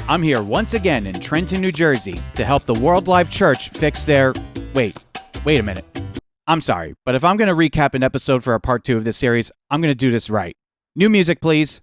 I'm here once again in Trenton, New Jersey to help the World Life Church fix their... Wait a minute. I'm sorry, but if I'm going to recap an episode for a part 2 of this series, I'm going to do this right. New music, please.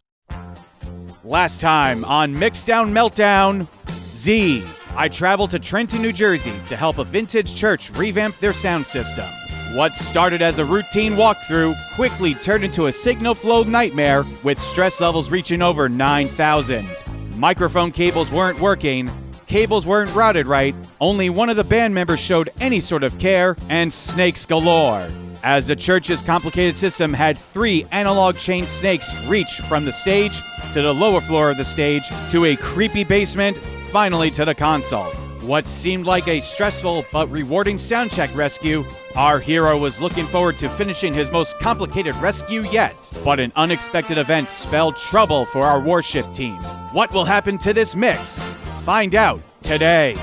Last time on Mixdown, Meltdown, Z. I traveled to Trenton, New Jersey to help a vintage church revamp their sound system. What started as a routine walkthrough quickly turned into a signal flow nightmare with stress levels reaching over 9,000. Microphone cables weren't working, cables weren't routed right, only one of the band members showed any sort of care, and snakes galore. As the church's complicated system had 3 analog chain snakes reach from the stage to the lower floor of the stage to a creepy basement, finally to the console. What seemed like a stressful but rewarding soundcheck rescue, our hero was looking forward to finishing his most complicated rescue yet. But an unexpected event spelled trouble for our worship team. What will happen to this mix? Find out today.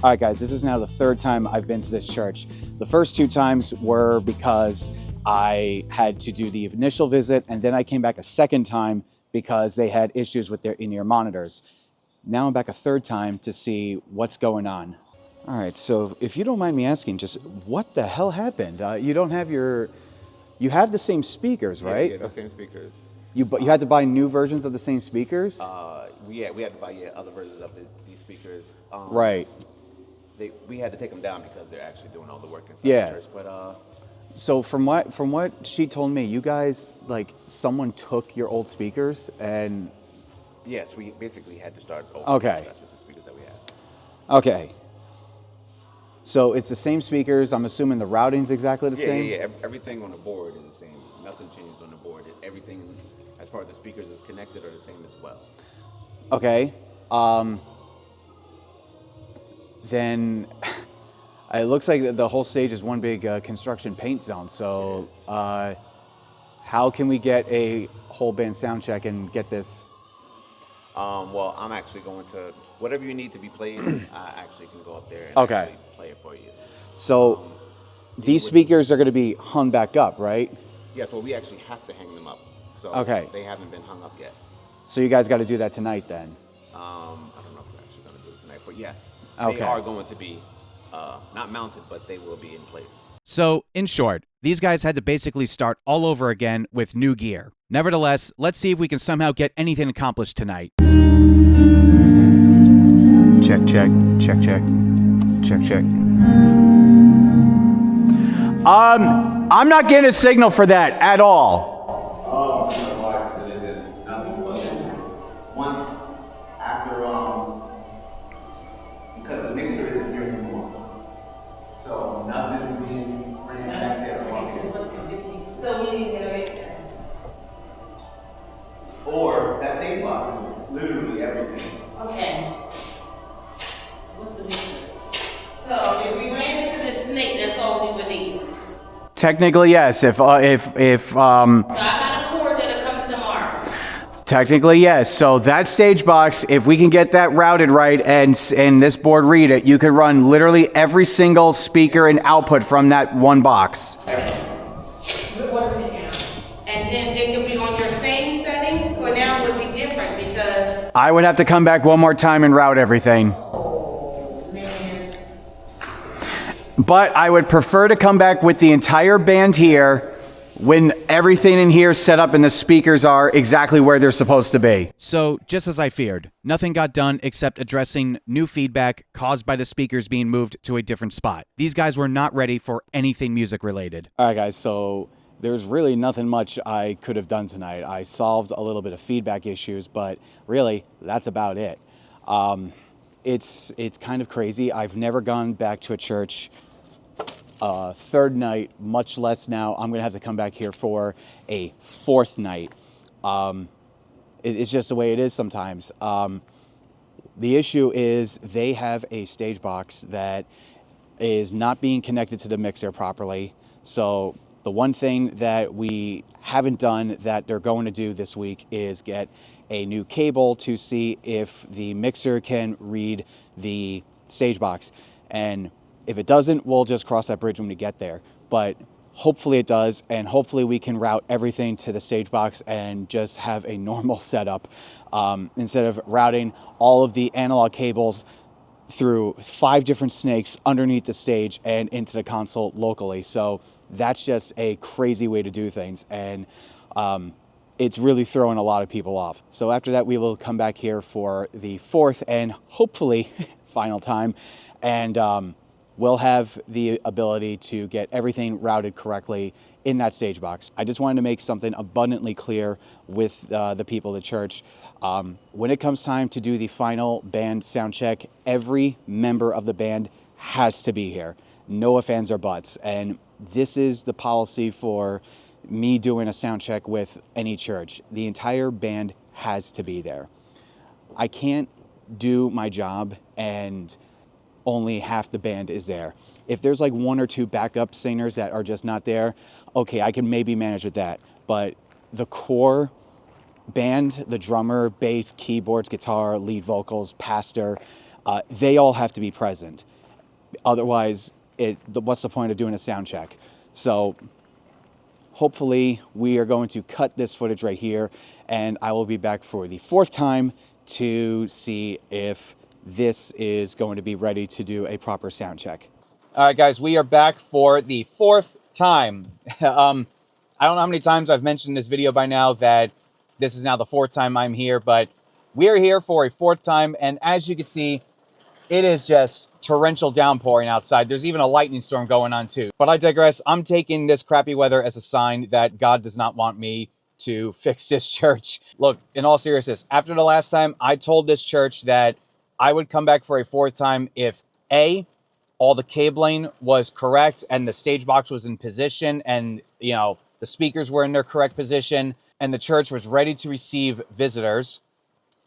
All right, guys, this is now the 3rd time I've been to this church. The first 2 times were because I had to do the initial visit, and then I came back a 2nd time because they had issues with their in-ear monitors. Now I'm back a 3rd time to see what's going on. All right, so if you don't mind me asking, just what the hell happened? You don't have you have the same speakers, right? Yeah, the same speakers. But you had to buy new versions of the same speakers? We had to buy other versions of these speakers. Right. We had to take them down because they're actually doing all the work inside Yeah. the church. But so from what she told me, you guys, like, someone took your old speakers and... yes, we basically had to start over. Okay. That's what the speakers that we had. Okay. So it's the same speakers. I'm assuming the routing's exactly the same? Yeah. Everything on the board is the same. Nothing changed on the board. Everything, as far as the speakers is connected, are the same as well. Okay. Then it looks like the whole stage is one big construction paint zone. So how can we get a whole band sound check and get this? Well, I'm actually going to, whatever you need to be played, I actually can go up there and actually play it for you. So these speakers are going to be hung back up, right? Yes, well, we actually have to hang them up. So they haven't been hung up yet. So you guys got to do that tonight then? I don't know if we're actually going to do it tonight, but yes. Okay. They are going to be not mounted, but they will be in place. So, in short, these guys had to basically start all over again with new gear. Nevertheless, let's see if we can somehow get anything accomplished tonight. Check, check, check, check, check, check. I'm not getting a signal for that at all. Once after because the mixer isn't here anymore. So nothing's being ran back there. So we need to get a mixer. Or that state box is literally everything. Okay. What's the mixer? So if we ran into the snake, that's all we would need. Technically, yes. If So I got a cord that'll come tomorrow. Technically, yes. So that stage box, if we can get that routed right and this board read it, you could run literally every single speaker and output from that one box. And then it could be on your same settings, or now it would be different because... I would have to come back one more time and route everything. Oh, man. But I would prefer to come back with the entire band here when everything in here is set up and the speakers are exactly where they're supposed to be. So, just as I feared, nothing got done except addressing new feedback caused by the speakers being moved to a different spot. These guys were not ready for anything music related. All right, guys, so there's really nothing much I could have done tonight. I solved a little bit of feedback issues, but really, that's about it. It's kind of crazy. I've never gone back to a church 3rd night, much less now I'm going to have to come back here for a 4th night. It's just the way it is sometimes. The issue is they have a stage box that is not being connected to the mixer properly. So The one thing that we haven't done that they're going to do this week is get a new cable to see if the mixer can read the stage box. And if it doesn't, we'll just cross that bridge when we get there. But hopefully it does, and hopefully we can route everything to the stage box and just have a normal setup instead of routing all of the analog cables through 5 different snakes underneath the stage and into the console locally. So that's just a crazy way to do things, and it's really throwing a lot of people off. So after that, we will come back here for the 4th and hopefully final time, and we'll have the ability to get everything routed correctly in that stage box. I just wanted to make something abundantly clear with the people of the church. When it comes time to do the final band sound check, every member of the band has to be here. No ifs, ands, or buts. And this is the policy for me doing a sound check with any church. The entire band has to be there. I can't do my job and only half the band is there. If there's like 1 or 2 backup singers that are just not there, okay, I can maybe manage with that. But the core band, the drummer, bass, keyboards, guitar, lead vocals, pastor, they all have to be present. Otherwise, what's the point of doing a sound check? So hopefully we are going to cut this footage right here, and I will be back for the 4th time to see if this is going to be ready to do a proper sound check. All right, guys, we are back for the 4th time. I don't know how many times I've mentioned in this video by now that this is now the 4th time I'm here, but we are here for a 4th time, and as you can see, it is just torrential downpouring outside. There's even a lightning storm going on too. But I digress. I'm taking this crappy weather as a sign that God does not want me to fix this church. Look, in all seriousness, after the last time, I told this church that I would come back for a 4th time if A, all the cabling was correct and the stage box was in position and, you know, the speakers were in their correct position and the church was ready to receive visitors.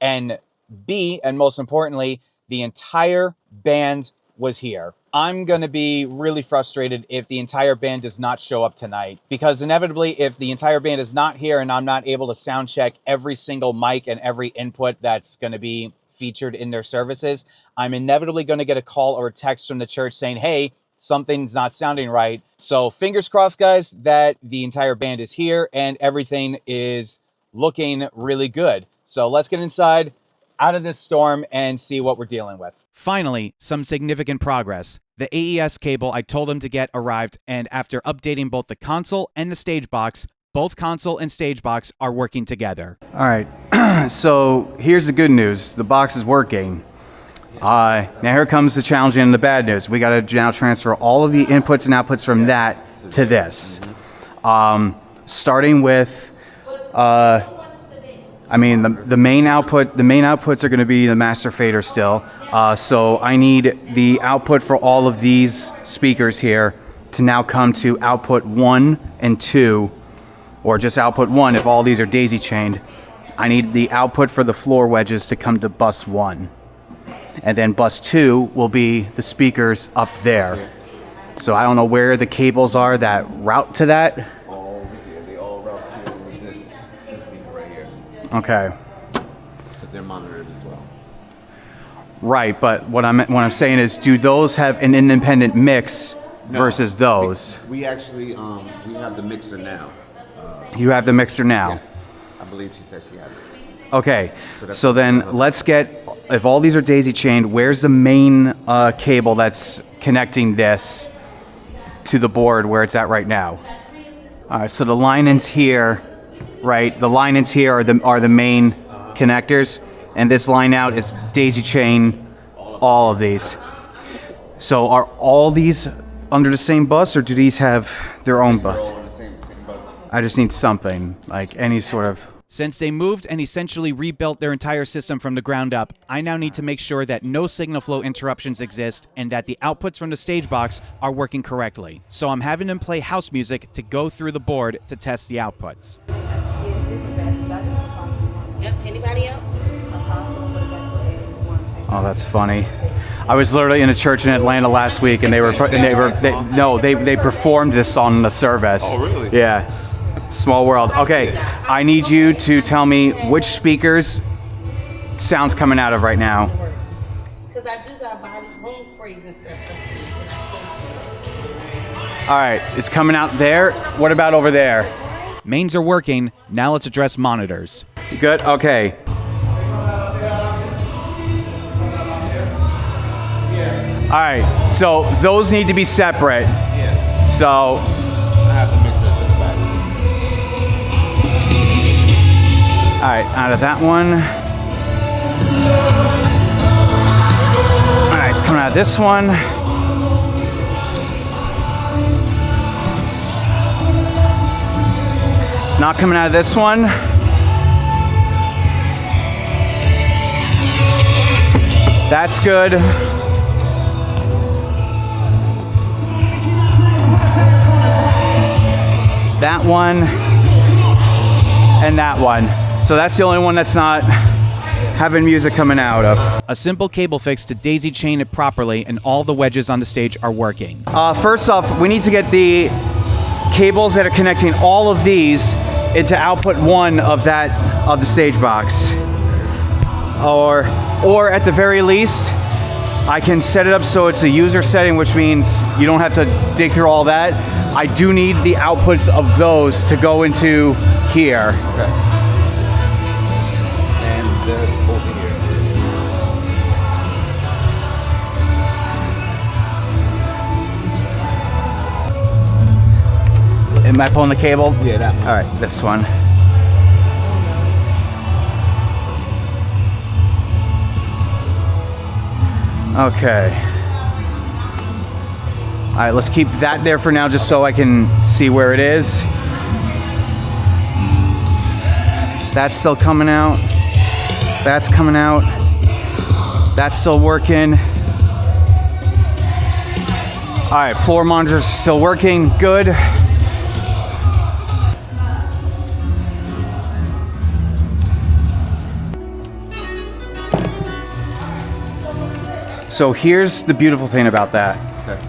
And B, and most importantly, the entire band was here. I'm going to be really frustrated if the entire band does not show up tonight, because inevitably, if the entire band is not here and I'm not able to sound check every single mic and every input that's going to be featured in their services, I'm inevitably going to get a call or a text from the church saying, hey, something's not sounding right. So fingers crossed, guys, that the entire band is here and everything is looking really good. So let's get inside, out of this storm, and see what we're dealing with. Finally, some significant progress. The AES cable I told him to get arrived, and after updating both the console and the stage box, both console and stage box are working together. All right, so here's the good news. The box is working. Now here comes the challenging and the bad news. We got to now transfer all of the inputs and outputs from that to this. Starting with, I mean, the main outputs are going to be the master fader still. So I need the output for all of these speakers here to now come to output 1 and 2, or just output 1 if all these are daisy chained. I need the output for the floor wedges to come to bus 1. And then bus 2 will be the speakers up there. So I don't know where the cables are that route to that. They all route to this speaker right here. Okay. But they're monitored as well. Right, but what I'm saying is, do those have an independent mix versus those? We actually we have the mixer now. You have the mixer now? Yes. I believe she said she had it. Okay, so then let's get, if all these are daisy chained, where's the main cable that's connecting this to the board where it's at right now? All right, so the line-ins here, right? The line-ins here are the main connectors, and this line out is daisy chain all of these. So are all these under the same bus, or do these have their own bus? I just need something, like any sort of... Since they moved and essentially rebuilt their entire system from the ground up, I now need to make sure that no signal flow interruptions exist and that the outputs from the stage box are working correctly. So I'm having them play house music to go through the board to test the outputs. Yep, anybody else? Oh, that's funny. I was literally in a church in Atlanta last week, and they performed this on the service. Oh, really? Yeah. Small world. Okay, I need you to tell me which speakers sound's coming out of right now. Because I do got body room sprays and stuff. All right, it's coming out there. What about over there? Mains are working. Now let's address monitors. You good? Okay. All right, so those need to be separate. Yeah. So, I have to mix this in the back. all right, out of that one. All right, it's coming out of this one. It's not coming out of this one. That's good. That one and that one. So that's the only one that's not having music coming out of. A simple cable fix to daisy chain it properly, and all the wedges on the stage are working. First off, we need to get the cables that are connecting all of these into output 1 of the stage box. Or at the very least, I can set it up so it's a user setting, which means you don't have to dig through all that. I do need the outputs of those to go into here. Okay. And over here. Am I pulling the cable? Yeah, that one. All right, this one. Okay. All right, let's keep that there for now just so I can see where it is. That's still coming out. That's coming out. That's still working. All right, floor monitor's still working. Good. So here's the beautiful thing about that. Okay.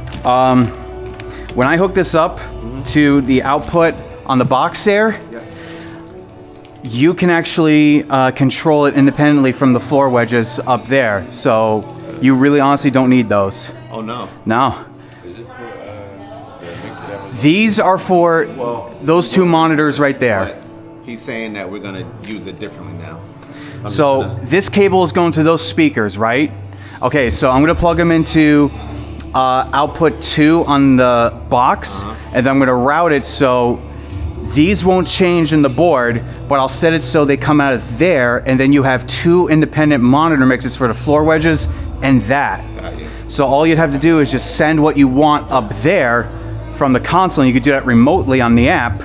When I hook this up to the output on the box there, you can actually control it independently from the floor wedges up there. So you really honestly don't need those. Oh, no. No. Is this for the mixer that was... These are for those two monitors right there. But he's saying that we're going to use it differently now. So this cable is going to those speakers, right? Okay, so I'm going to plug them into output 2 on the box, and then I'm going to route it so these won't change in the board, but I'll set it so they come out of there, and then you have 2 independent monitor mixes for the floor wedges and that. So all you'd have to do is just send what you want up there from the console, and you could do that remotely on the app,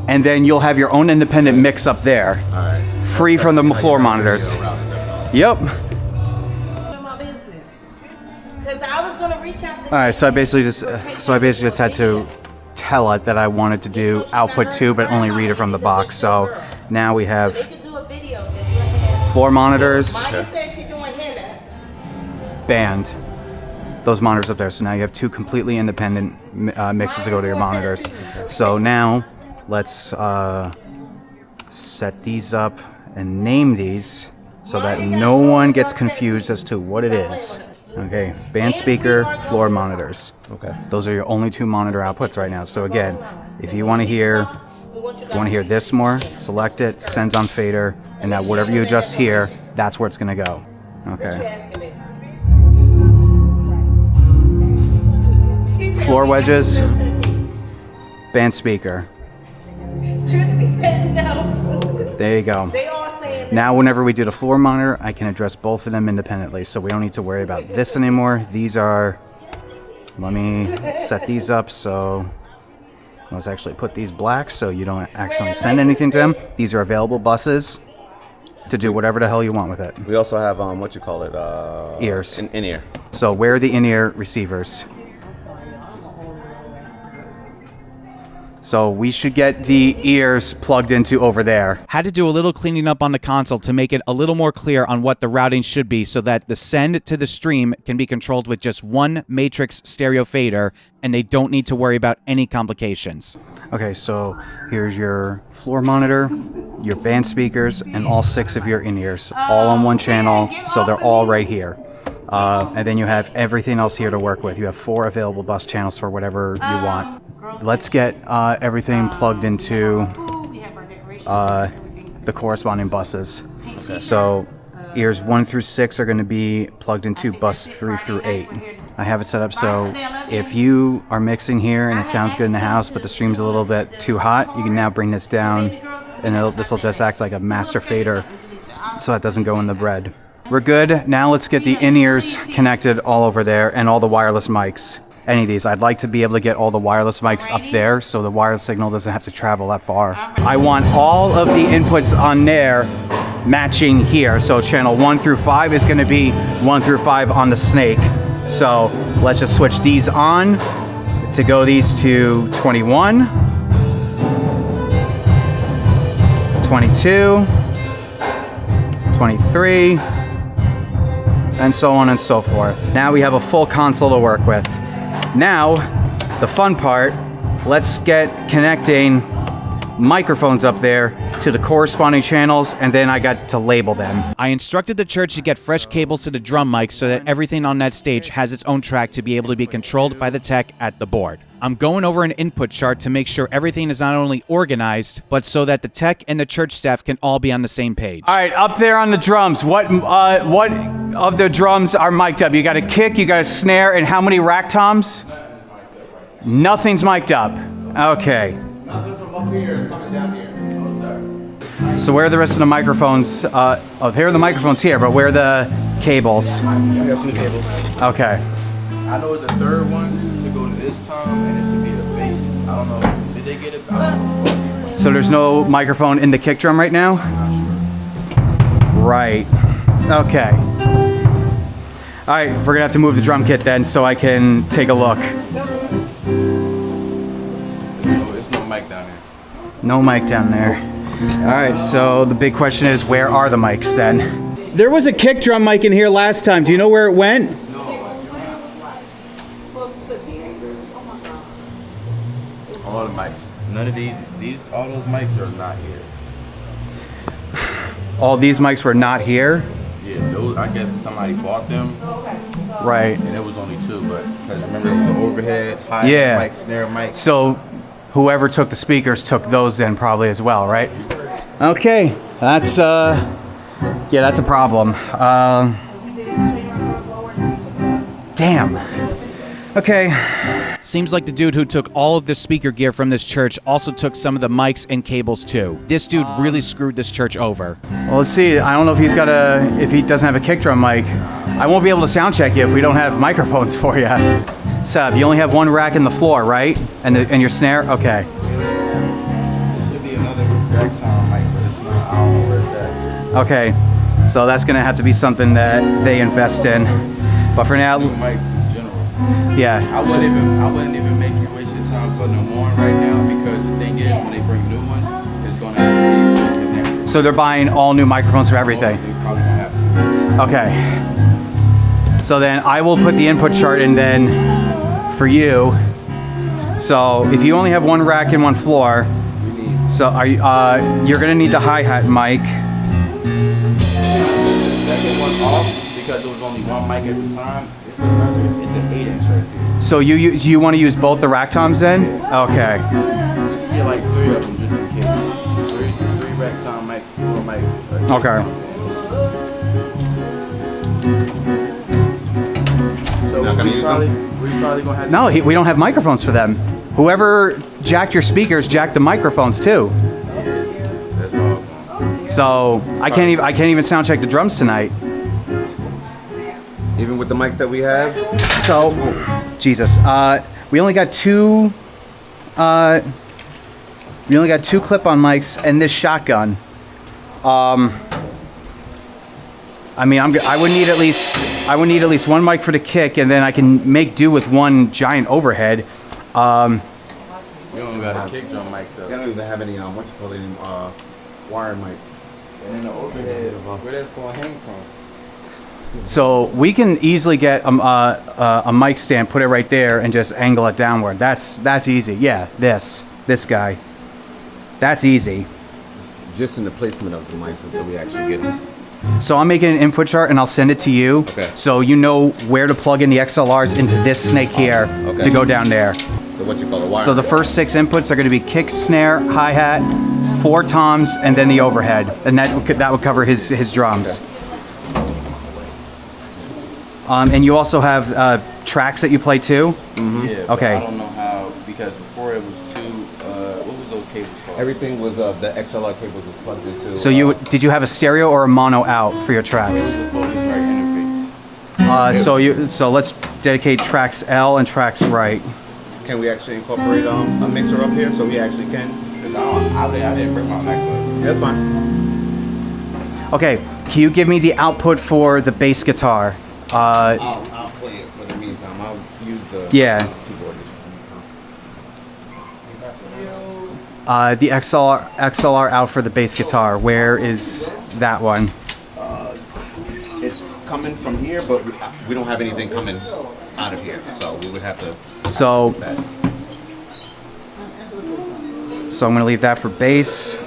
and then you'll have your own independent mix up there, free from the floor monitors. Yep. All right, so I basically just had to tell it that I wanted to do output 2, but only read it from the box. So now we have floor monitors, band, those monitors up there. So now you have 2 completely independent mixes to go to your monitors. So now let's set these up and name these so that no one gets confused as to what it is. Okay, band speaker, floor monitors. Okay. Those are your only 2 monitor outputs right now. So again, if you want to hear this more, select it, sends on fader, and now whatever you adjust here, that's where it's going to go. Okay. Floor wedges, band speaker. There you go. Now whenever we do the floor monitor, I can address both of them independently, so we don't need to worry about this anymore. These are, let me set these up so, let's actually put these black so you don't accidentally send anything to them. These are available buses to do whatever the hell you want with it. We also have, ears. In-ear. So where are the in-ear receivers? So we should get the ears plugged into over there. Had to do a little cleaning up on the console to make it a little more clear on what the routing should be so that the send to the stream can be controlled with just one matrix stereo fader and they don't need to worry about any complications. Okay, so here's your floor monitor, your band speakers, and all 6 of your in-ears, all on one channel, so they're all right here. And then you have everything else here to work with. You have 4 available bus channels for whatever you want. Let's get everything plugged into the corresponding buses. Okay. So ears 1 through 6 are going to be plugged into bus 3 through 8. I have it set up so if you are mixing here and it sounds good in the house, but the stream's a little bit too hot, you can now bring this down, and this will just act like a master fader, so that doesn't go in the bread. We're good. Now let's get the in-ears connected all over there and all the wireless mics. Any of these. I'd like to be able to get all the wireless mics up there so the wireless signal doesn't have to travel that far. I want all of the inputs on there matching here. So channel 1 through 5 is going to be 1 through 5 on the Snake. So let's just switch these on to go these to 21, 22, 23, and so on and so forth. Now we have a full console to work with. Now, the fun part, let's get connecting microphones up there to the corresponding channels, and then I got to label them. I instructed the church to get fresh cables to the drum mics so that everything on that stage has its own track to be able to be controlled by the tech at the board. I'm going over an input chart to make sure everything is not only organized, but so that the tech and the church staff can all be on the ssame page. All right, up there on the drums, what of the drums are mic'd up? You got a kick, you got a snare, and how many rack toms? Nothing's mic'd up. Okay. Nothing from up here is coming down here. Oh, sorry. So where are the rest of the microphones? Here are the microphones here, but where are the cables? We have some cables. Okay. I know it's a third one to go to this time, and it should be a bass. I don't know. Did they get it? I don't know. So there's no microphone in the kick drum right now? I'm not sure. Right. Okay. All right, we're gonna have to move the drum kit then so I can take a look. There's no mic down here. No mic down there. All right, so the big question is, where are the mics then? There was a kick drum mic in here last time. Do you know where it went? All the mics. None of these, all those mics are not here. All these mics were not here? Yeah, those, I guess somebody bought them. Right. And it was only 2, but because remember it was an overhead, high mic, snare mic. So whoever took the speakers took those then probably as well, right? Okay, that's that's a problem. Damn. Okay. Seems like the dude who took all of the speaker gear from this church also took some of the mics and cables too. This dude really screwed this church over. Well, let's see. I don't know if if he doesn't have a kick drum mic. I won't be able to sound check you if we don't have microphones for you. Seb, you only have one rack in the floor, right? And your snare? Okay. There should be another rack tom mic, but it's not. I don't know where it's at. Okay. So that's gonna have to be something that they invest in. But for now, New mics is general. yeah. I wouldn't even make you waste your time putting them on right now, because the thing is, when they bring new ones, it's gonna have to be reconnected. So they're buying all new microphones for everything. They probably gonna have to. Okay. So then I will put the input chart in then for you. So if you only have one rack and one floor, so you're gonna need the hi-hat mic. The second one off because it was only one mic at the time. It's an 8-inch right there. So you want to use both the rack toms then? Okay. You get like 3 of them just in case. Three rack tom mics, 4 mic. Okay. So Not gonna we use probably gonna have. No, we don't have microphones for them. Whoever jacked your speakers, jacked the microphones too. That's all gone. So I can't even sound check the drums tonight. Even with the mics that we have? So, Jesus, we only got two clip-on mics and this shotgun. I mean, I would need at least one mic for the kick, and then I can make do with one giant overhead. Well, You don't got a kick drum mic though. They don't even have any wire mics. And then the overhead, where that's going to hang from? So we can easily get a mic stand, put it right there, and just angle it downward. That's easy. Yeah, this guy. That's easy. Just in the placement of the mics until we actually get them. So I'm making an input chart and I'll send it to you, okay. So you know where to plug in the XLRs into this snake here to go down there. So what you call a wire? So the first 6 inputs are going to be kick, snare, hi-hat, 4 toms, and then the overhead, and that would cover his drums. Okay. And you also have tracks that you play too? Mm-hmm. Yeah, okay. I don't know how, because before it was 2, what was those cables called? Everything was, the XLR cables was plugged into. So did you have a stereo or a mono out for your tracks? The Focusrite interface. So let's dedicate tracks L and tracks right. Can we actually incorporate a mixer up here so we actually can? I didn't bring my MacBook. Yeah, that's fine. Okay, can you give me the output for the bass guitar? I'll play it for the meantime. I'll use the keyboard. The XLR out for the bass guitar. Where is that one? It's coming from here, but we don't have anything coming out of here, so we would have to. So I'm gonna leave that for bass.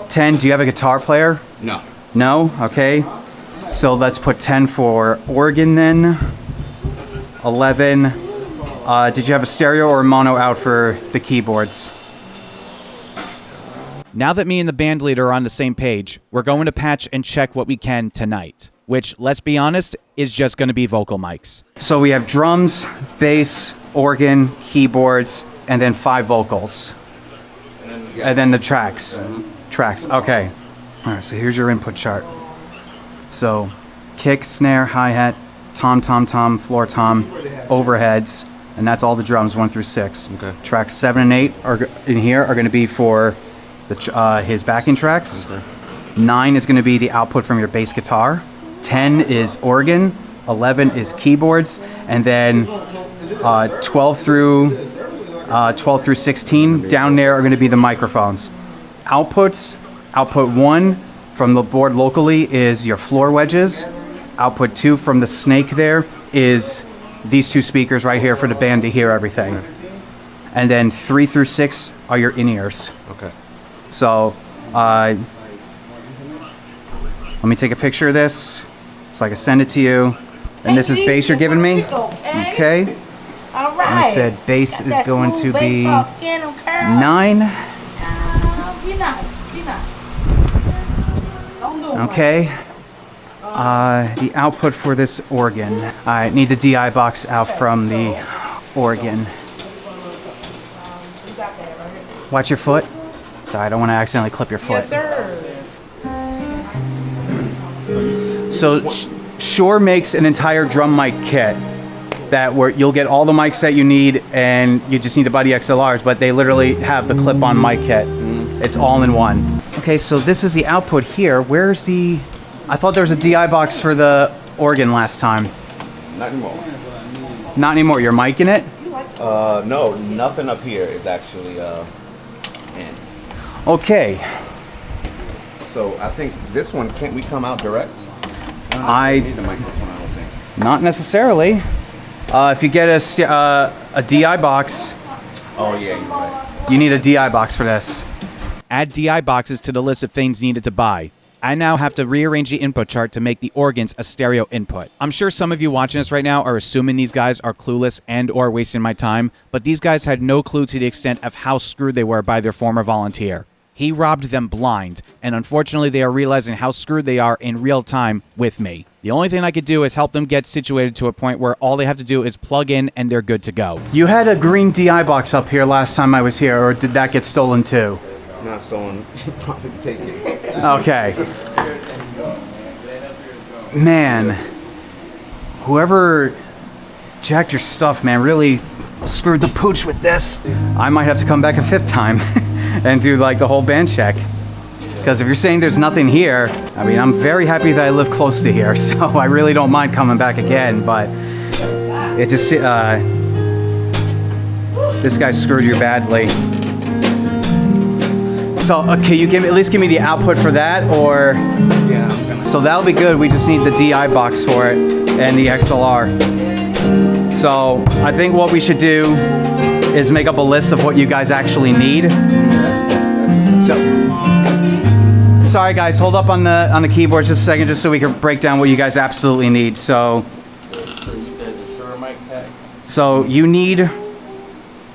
10. Do you have a guitar player? No. No? Okay. So let's put 10 for organ then. 11. Did you have a stereo or a mono out for the keyboards? Now that me and the band leader are on the same page, we're going to patch and check what we can tonight, which, let's be honest, is just going to be vocal mics. So we have drums, bass, organ, keyboards, and then 5 vocals. And then the tracks. Tracks, okay. All right, so here's your input chart. So kick, snare, hi-hat, tom, floor tom, overheads, and that's all the drums 1 through 6. Okay. Tracks 7 and 8 are in here are going to be for his backing tracks. Okay. 9 is going to be the output from your bass guitar. 10 is organ. 11 is keyboards, and then 12 through 16 down there are going to be the microphones. Outputs. Output 1 from the board locally is your floor wedges. Output 2 from the snake there is these 2 speakers right here for the band to hear everything. And then 3 through 6 are your in-ears. Okay. So let me take a picture of this so I can send it to you. And this is bass you're giving me? Okay. All right. And I said bass is going to be 9. Okay. The output for this organ. I need the DI box out from the organ. Watch your foot. Sorry, I don't want to accidentally clip your foot. Yes, sir. So Shure makes an entire drum mic kit where you'll get all the mics that you need, and you just need to buy the XLRs, but they literally have the clip-on mic kit. It's all in one. Okay, so this is the output here. Where's the... I thought there was a DI box for the organ last time. Not anymore. Not anymore. You're micing it? No, nothing up here is actually in. Okay. So I think this one, can't we come out direct? I need the microphone, I don't think. Not necessarily. If you get a DI box... Oh yeah, you're right. You need a DI box for this. Add DI boxes to the list of things needed to buy. I now have to rearrange the input chart to make the organs a stereo input. I'm sure some of you watching this right now are assuming these guys are clueless and or wasting my time, but these guys had no clue to the extent of how screwed they were by their former volunteer. He robbed them blind, and unfortunately they are realizing how screwed they are in real time with me. The only thing I could do is help them get situated to a point where all they have to do is plug in and they're good to go. You had a green DI box up here last time I was here, or did that get stolen too? Not stolen, probably taken. Okay. Man, whoever jacked your stuff, man, really screwed the pooch with this. I might have to come back a 5th time and do like the whole band check. Because if you're saying there's nothing here, I mean, I'm very happy that I live close to here, so I really don't mind coming back again, but it just, This guy screwed you badly. So, okay, you can at least give me the output for that, or... Yeah, I'm gonna... So that'll be good. We just need the DI box for it and the XLR. So I think what we should do is make up a list of what you guys actually need. So, sorry guys, hold up on the keyboards just a second, just so we can break down what you guys absolutely need. So you said the Shure mic pack? So you need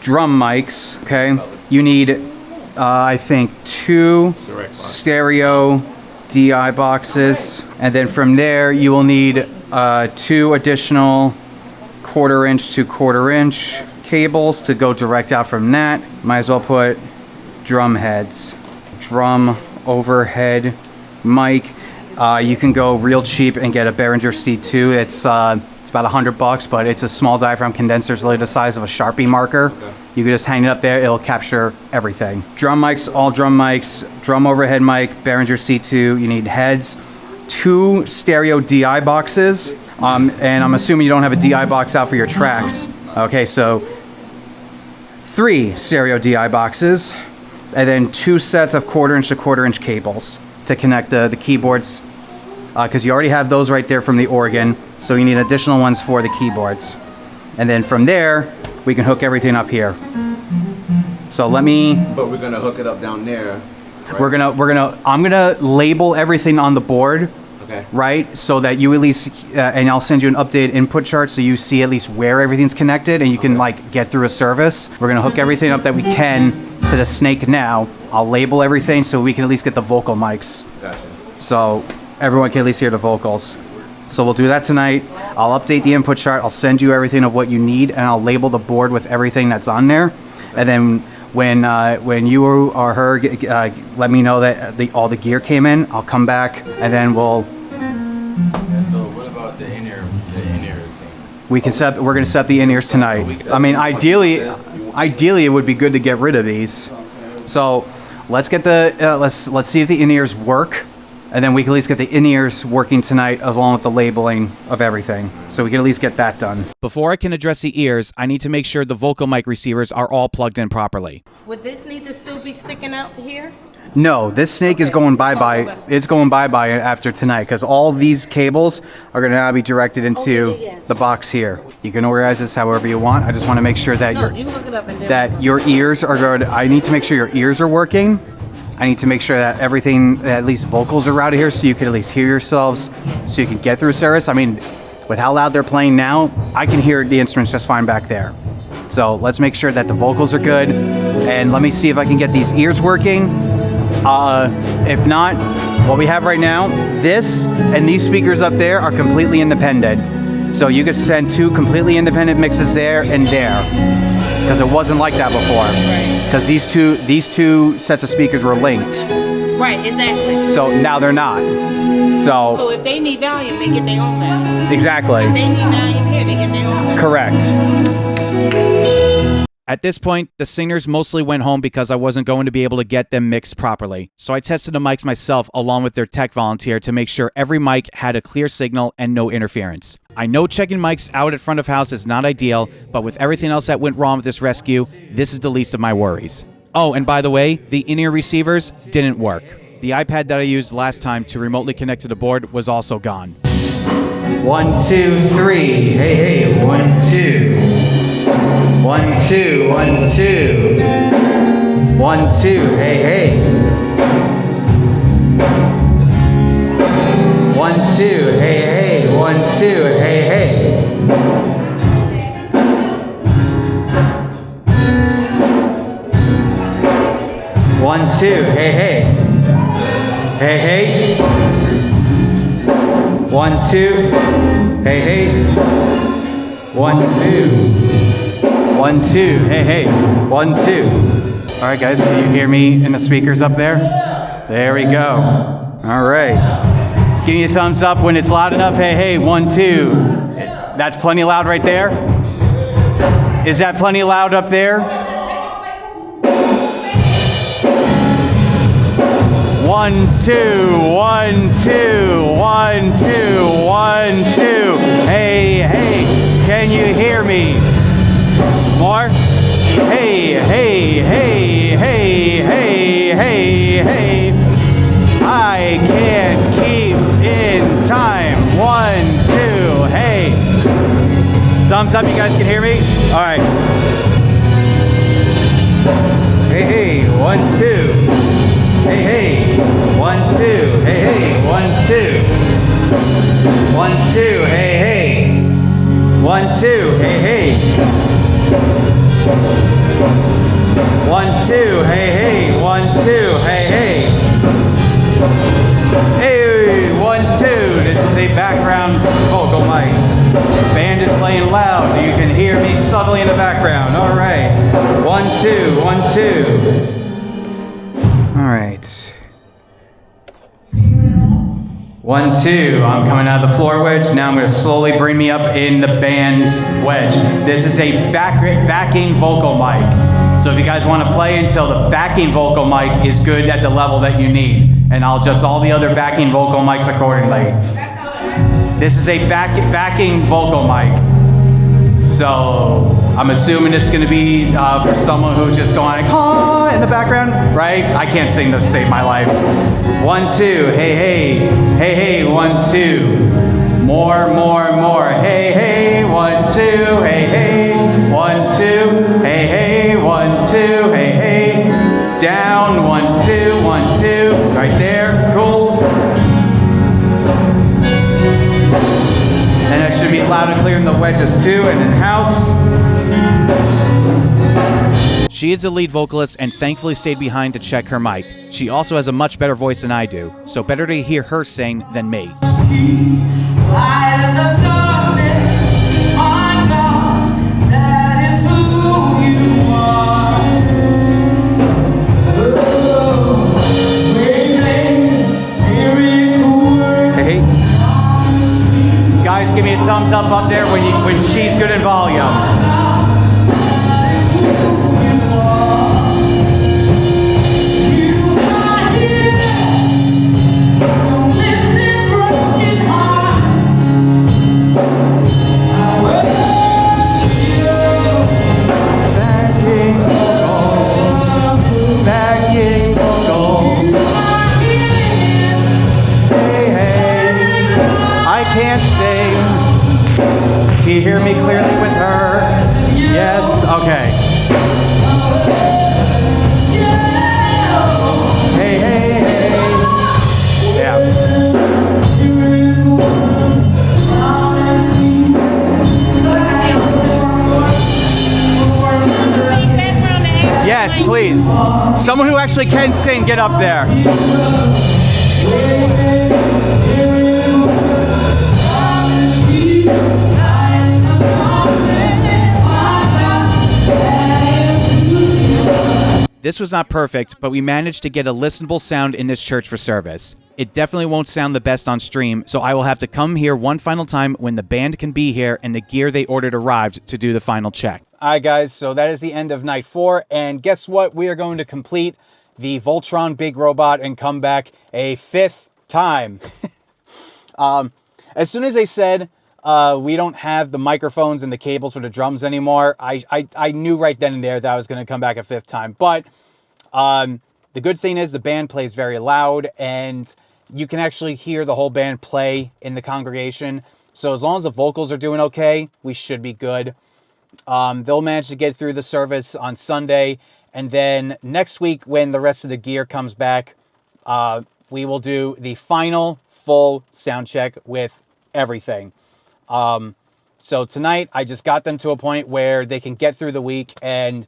drum mics, okay? You need, I think, 2 stereo DI boxes, and then from there you will need 2 additional 1/4 inch to 1/4 inch cables to go direct out from that. Might as well put drum heads, drum overhead mic. You can go real cheap and get a Behringer C2. It's about $100, but it's a small diaphragm condenser. It's really the size of a Sharpie marker. Okay. You can just hang it up there. It'll capture everything. Drum mics, all drum mics, drum overhead mic, Behringer C2. You need heads, 2 stereo DI boxes, and I'm assuming you don't have a DI box out for your tracks. Okay, so 3 stereo DI boxes, and then 2 sets of 1/4 inch to 1/4 inch cables to connect the keyboards, because you already have those right there from the organ, so you need additional ones for the keyboards. And then from there, we can hook everything up here. So let me... But we're gonna hook it up down there. Right? I'm gonna label everything on the board. Okay. Right, so that you at least, and I'll send you an updated input chart so you see at least where everything's connected and you can like get through a service. We're gonna hook everything up that we can to the snake now. I'll label everything so we can at least get the vocal mics. Gotcha. So everyone can at least hear the vocals. So we'll do that tonight. I'll update the input chart. I'll send you everything of what you need, and I'll label the board with everything that's on there. And then when you or her let me know that all the gear came in, I'll come back and then we'll. So what about the in-ear thing? We're gonna set up the in-ears tonight. I mean, ideally it would be good to get rid of these. So let's get let's see if the in-ears work, and then we can at least get the in-ears working tonight along with the labeling of everything. So we can at least get that done. Before I can address the ears, I need to make sure the vocal mic receivers are all plugged in properly. Would this need to still be sticking out here? No, this snake is going bye-bye. It's going bye-bye after tonight, because all these cables are going to now be directed into the box here. You can organize this however you want. I just want to make sure that You look it up and that your ears are good. I need to make sure your ears are working. I need to make sure that everything, at least vocals, are out of here so you can at least hear yourselves, so you can get through service. I mean, with how loud they're playing now, I can hear the instruments just fine back there. So let's make sure that the vocals are good, and let me see if I can get these ears working. If not, what we have right now, this and these speakers up there are completely independent. So you could send 2 completely independent mixes there and there, because it wasn't like that before. Because these two sets of speakers were linked. Right, exactly. So now they're not. So if they need volume, they get their own volume. Exactly. If they need volume here, they get their own volume. Correct. At this point, the singers mostly went home because I wasn't going to be able to get them mixed properly. So I tested the mics myself along with their tech volunteer to make sure every mic had a clear signal and no interference. I know checking mics out at front of house is not ideal, but with everything else that went wrong with this rescue, this is the least of my worries. Oh, and by the way, the in-ear receivers didn't work. The iPad that I used last time to remotely connect to the board was also gone. 1, 2, 3. Hey, 1, 2. 1, 2, 1, 2. 1, 2, hey. 1, 2, hey. 1, 2, hey. 1, 2, hey. 1, 2, hey. 1, 2. 1, 2, hey. 1, 2. All right, guys, can you hear me in the speakers up there? There we go. All right. Give me a thumbs up when it's loud enough. Hey, 1, 2. That's plenty loud right there. Is that plenty loud up there? 1, 2, 1, 2, 1, 2, 1, 2. Hey, can you hear me? More? Hey. hey, hey, hey, hey, hey, hey. I can't keep in time. 1, 2, hey. Thumbs up, you guys can hear me? All right. Hey, hey, 1, 2. Hey, hey, 1, 2. Hey, hey, 1, 2. 1, 2, hey, hey. 1, 2, hey, hey. 1, 2, hey, hey. 1, 2, hey, hey. Hey, 1, 2. This is a background vocal mic. Band is playing loud. You can hear me subtly in the background. All right. 1, 2, 1, 2. All right. 1, 2. I'm coming out of the floor wedge. Now I'm going to slowly bring me up in the band wedge. This is a backing vocal mic. So if you guys want to play until the backing vocal mic is good at the level that you need, and I'll adjust all the other backing vocal mics accordingly. This is a backing vocal mic. So I'm assuming it's going to be for someone who's just going like, ah, in the background, right? I can't sing to save my life. 1, 2, hey, hey, hey, hey, 1, 2. More, more, more. Hey, hey, 1, 2, hey, hey, 1, 2, hey, hey, 1, 2, hey, hey. Down, 1, 2, 1, 2. Right there, cool. And it should be loud and clear in the wedges too, and in house. She is a lead vocalist and thankfully stayed behind to check her mic. She also has a much better voice than I do, so better to hear her sing than me. Light of the darkness, my God, that is who you are. Hey, hey. Guys, give me a thumbs up there when she's good in volume. Can't sing. Can you hear me clearly with her? Yes? Okay. Hey, hey, hey. Yeah. Yes, please. Someone who actually can sing, get up there. This was not perfect, but we managed to get a listenable sound in this church for service. It definitely won't sound the best on stream, so I will have to come here one final time when the band can be here and the gear they ordered arrived to do the final check. All right, guys, so that is the end of night 4, and guess what? We are going to complete the Voltron Big Robot and come back a 5th time. As soon as they said we don't have the microphones and the cables for the drums anymore, I knew right then and there that I was going to come back a 5th time. But the good thing is the band plays very loud, and you can actually hear the whole band play in the congregation. So as long as the vocals are doing okay, we should be good. They'll manage to get through the service on Sunday, and then next week when the rest of the gear comes back, we will do the final full sound check with everything. So tonight I just got them to a point where they can get through the week, and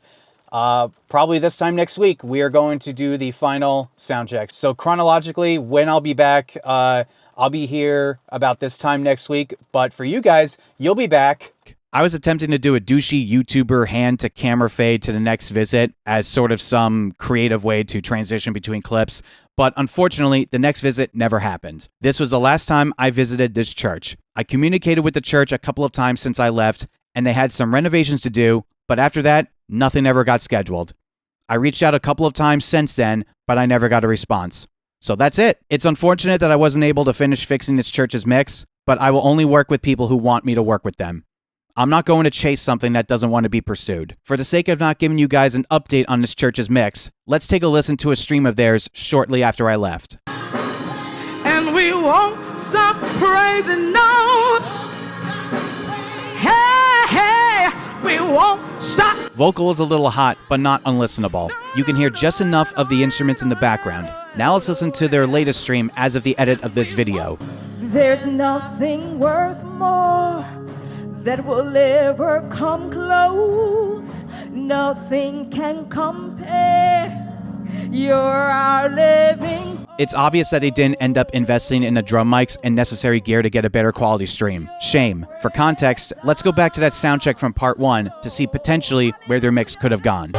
probably this time next week we are going to do the final sound check. So chronologically, when I'll be back, I'll be here about this time next week, but for you guys, you'll be back. I was attempting to do a douchey YouTuber hand-to-camera fade to the next visit as sort of some creative way to transition between clips, but unfortunately, the next visit never happened. This was the last time I visited this church. I communicated with the church a couple of times since I left, and they had some renovations to do, but after that, nothing ever got scheduled. I reached out a couple of times since then, but I never got a response. So that's it. It's unfortunate that I wasn't able to finish fixing this church's mix, but I will only work with people who want me to work with them. I'm not going to chase something that doesn't want to be pursued. For the sake of not giving you guys an update on this church's mix, let's take a listen to a stream of theirs shortly after I left. And we won't stop praising, no. Hey, hey, we won't stop. Vocal is a little hot, but not unlistenable. You can hear just enough of the instruments in the background. Now let's listen to their latest stream as of the edit of this video. There's nothing worth more that will ever come close. Nothing can compare. You're our living. It's obvious that they didn't end up investing in the drum mics and necessary gear to get a better quality stream. Shame. For context, let's go back to that sound check from part 1 to see potentially where their mix could have gone.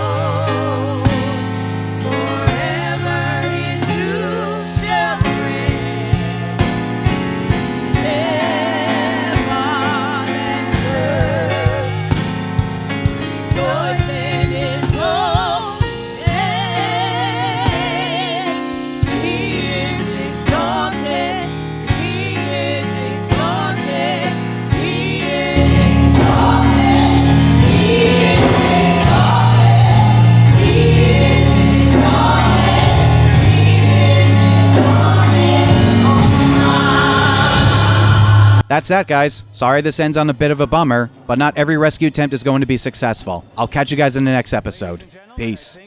That's that, guys. Sorry this ends on a bit of a bummer, but not every rescue attempt is going to be successful. I'll catch you guys in the next episode. Peace.